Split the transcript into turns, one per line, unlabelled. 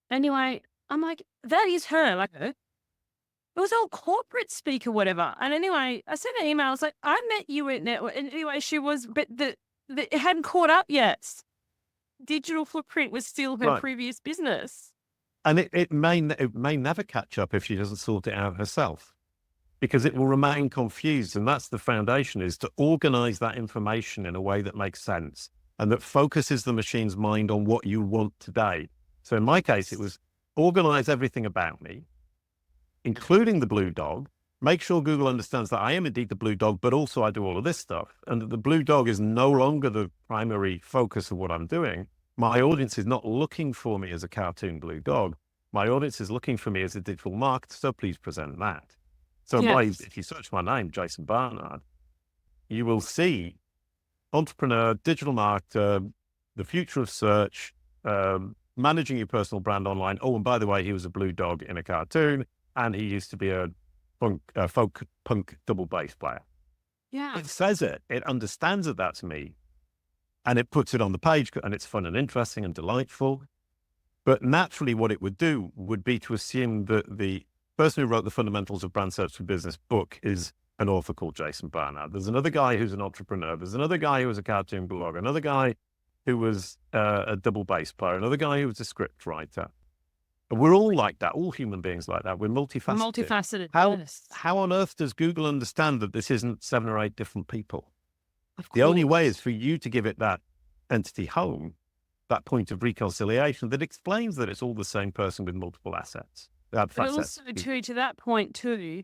Anyway, I'm like, that is her. Like, it was all corporate speak or whatever. And anyway, I sent an email. I was like, I met you at Network. And anyway, she was, but it hadn't caught up yet. Digital footprint was still her
Right.
previous business.
And it may never catch up if she doesn't sort it out herself, because it will remain confused. And that's the foundation, is to organize that information in a way that makes sense and that focuses the machine's mind on what you want today. So in my case, it was organize everything about me, including the blue dog, make sure Google understands that I am indeed the blue dog, but also I do all of this stuff. And that the blue dog is no longer the primary focus of what I'm doing. My audience is not looking for me as a cartoon blue dog. My audience is looking for me as a digital marketer. So please present that. So
Yes.
if you search my name, Jason Barnard, you will see entrepreneur, digital marketer, the future of search, managing your personal brand online. Oh, and by the way, he was a blue dog in a cartoon, and he used to be a folk punk double bass player.
Yeah.
It says it. It understands that that's me, and it puts it on the page, and it's fun and interesting and delightful. But naturally, what it would do would be to assume that the person who wrote the Fundamentals of Brand Search for Business book is an author called Jason Barnard. There's another guy who's an entrepreneur. There's another guy who was a cartoon blogger. Another guy who was a double bass player. Another guy who was a script writer. And we're all like that. All human beings like that. We're multifaceted.
Multifaceted.
How
Yes.
how on earth does Google understand that this isn't 7 or 8 different people?
Of
The only way is
course.
for you to give it that entity home, that point of reconciliation that explains that it's all the same person with multiple assets.
But
Facets.
also, to that point too,